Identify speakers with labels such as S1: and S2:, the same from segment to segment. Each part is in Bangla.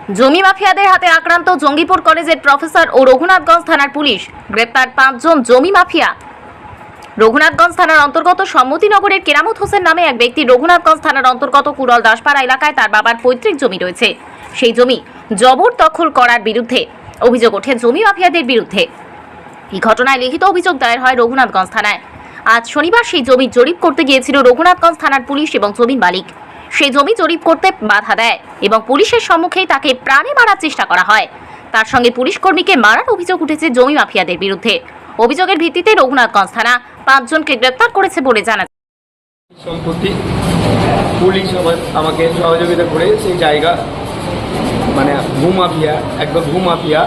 S1: জমি মাফিয়াদের হাতে আক্রান্ত জঙ্গিপুর কলেজের প্রফেসর ও রঘুনাথগঞ্জ থানার পুলিশ। গ্রেপ্তার 5 জন জমি মাফিয়া। রঘুনাথগঞ্জ থানার অন্তর্গত সম্মতিনগরের কেরামত হোসেন নামে এক ব্যক্তি রঘুনাথগঞ্জ থানার অন্তর্গত কুড়ল দাসপাড়া এলাকায় তার বাবার পৈতৃক জমি রয়েছে। সেই জমি জবরদখল করার বিরুদ্ধে অভিযোগ ওঠে জমি মাফিয়াদের বিরুদ্ধে। এই ঘটনায় লিখিত অভিযোগ দায়ের হয় রঘুনাথগঞ্জ থানায়। আজ শনিবার সেই জমি জরিপ করতে গিয়েছিল রঘুনাথগঞ্জ থানার পুলিশ এবং জমির মালিক। সেই জমি জরিপ করতে বাধা দেয় এবং পুলিশের সম্মুখেই তাকে প্রাণে মারার চেষ্টা করা হয়। তার সঙ্গে পুলিশ কর্মীকে মারার অভিযোগ উঠেছে জমি মাফিয়াদের বিরুদ্ধে। অভিযোগের ভিত্তিতে রঘুনাথগঞ্জ থানা 5 জনকে গ্রেপ্তার করেছে বলে জানা যায়।
S2: সম্পত্তি পুলিশ আমাকে সহযোগিতা করে সেই জায়গা মানে ভূমাফিয়া, একদম ভূমাফিয়া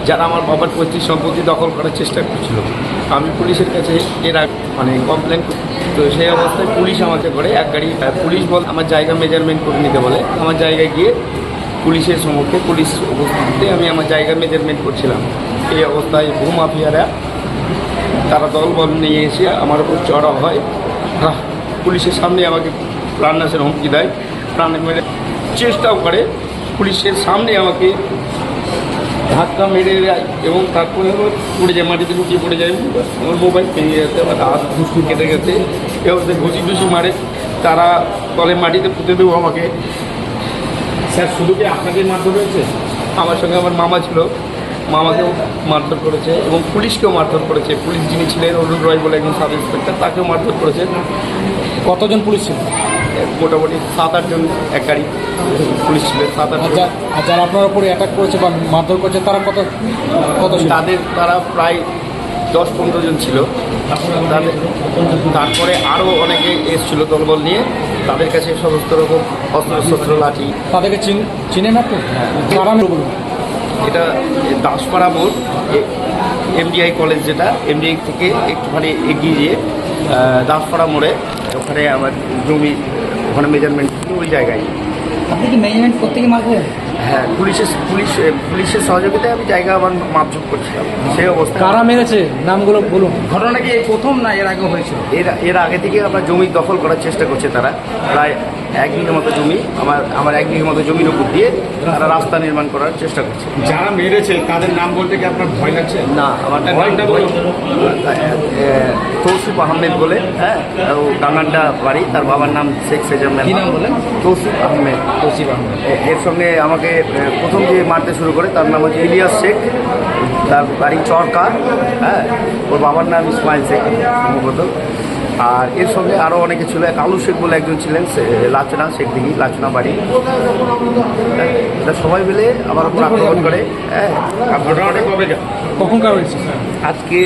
S2: যারা আমার বাবার পৈতৃক সম্পত্তি দখল করার চেষ্টা করছিল। আমি পুলিশের কাছে এর মানে কমপ্লেন, তো সেই অবস্থায় পুলিশ আমাকে করে এক গাড়ি পুলিশ বল আমার জায়গা মেজারমেন্ট করে নিতে বলে। আমার জায়গায় গিয়ে পুলিশের সম্মুখে পুলিশ উপস্থিতিতে আমি আমার জায়গা মেজারমেন্ট করছিলাম। এই অবস্থায় ভূমাফিয়ারা তারা দলবল নিয়ে এসে আমার উপর চড়া হয়। পুলিশের সামনে আমাকে প্রাণনাশের হুমকি দেয়, প্রাণ মেরে চেষ্টাও করে। পুলিশের সামনে আমাকে ধাক্কা মেরে দেয় এবং তারপরে পড়ে যায়, মাটিতে লুকিয়ে পড়ে যায়। আমার মোবাইল ভেঙে গেছে, আমার হাত ঘুষি কেটে গেছে। এবার ঘুষি ঘুষি মারে, তারা তলে মাটিতে পুঁতে দেবো আমাকে।
S3: স্যার, শুধু কি আপনাদের মারধর হয়েছে?
S2: আমার সঙ্গে আমার মামা ছিল, মামাকেও মারধর করেছে এবং পুলিশকেও মারধর করেছে। পুলিশ যিনি ছিলেন অরুণ রয় বলে একজন সাব ইন্সপেক্টর, তাকেও মারধর করেছে।
S3: কতজন পুলিশ ছিল?
S2: মোটামুটি 7-8 জন এক গাড়ি পুলিশ ছিলেন, 7-8 জন।
S3: আর যারা আপনার উপরে অ্যাটাক করেছে বা মারধর করেছে তারা কত ছিল?
S2: তারা প্রায় 10-15 জন ছিল। তারপরে আরও অনেকে এসেছিল দলবল নিয়ে, তাদের কাছে সমস্ত রকম অস্ত্র লাঠি।
S3: তাদেরকে চিনেন আপনি?
S2: এটা দাসপাড়া মোড়, এমডিআই কলেজ, যেটা এমডিআই থেকে একটুখানি এগিয়ে গিয়ে দাসপাড়া মোড়ে ওখানে আমার জমি, ওখানে মেজারমেন্ট ওই জায়গায়।
S4: আপনি কি মেজারমেন্ট করতে গিয়ে মারধর?
S2: হ্যাঁ, পুলিশের সহযোগিতায় আমি জায়গা আমার মাপঝোপ করছিলাম। সেই অবস্থা
S3: কারা মেরেছে নামগুলো বলুন।
S4: ঘটনা কি এই প্রথম না এর আগে হয়েছিল?
S2: এর আগে থেকে আমরা জমি দখল করার চেষ্টা করছে তারা। প্রায় 1 বিঘা মতো জমি, আমার 1 বিঘা মতো জমির উপর দিয়ে তারা রাস্তা নির্মাণ করার চেষ্টা করছে।
S3: যারা মেরেছে তাদের নাম বলতে কি আপনার ভয় লাগছে?
S2: না, আমার তৌসিফ আহমেদ বলে, হ্যাঁ, ও ডাঙ্গান্ডা বাড়ি। তার বাবার নাম শেখ সেজাম্মেল।
S4: কি নাম বলেন?
S2: তৌসিফ আহমেদ। এর সঙ্গে আমাকে প্রথম যে মারতে শুরু করে তার নাম হচ্ছে ইলিয়াস শেখ, তার বাড়ি চরকা। হ্যাঁ, ওর বাবার নাম ইসমাইল শেখ সম্ভবত। আর এর সঙ্গে আরও অনেকে ছিল। আলু শেখ বলে একজন ছিলেন, লাচনা শেখ দিঘি, লাচনা বাড়ি। এটা সবাই মিলে আমার উপর আক্রমণ করে। হ্যাঁ,
S3: ঘটনাটা কখনকার হয়েছে?
S2: আজকে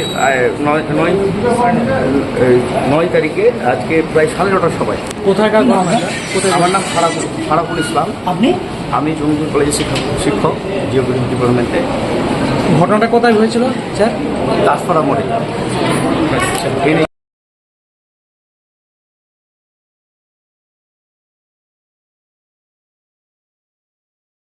S2: 9 তারিখে, আজকে প্রায় 9:30টার সময়।
S3: কোথায়কার?
S2: আমার নাম ফারাকুল ইসলাম। আমি জঙ্গিপুর কলেজের শিক্ষক জিওগ্রাফি ডিপার্টমেন্টে।
S3: ঘটনাটা কোথায় হয়েছিল স্যার?
S2: দাসপাড়া মোড়ে।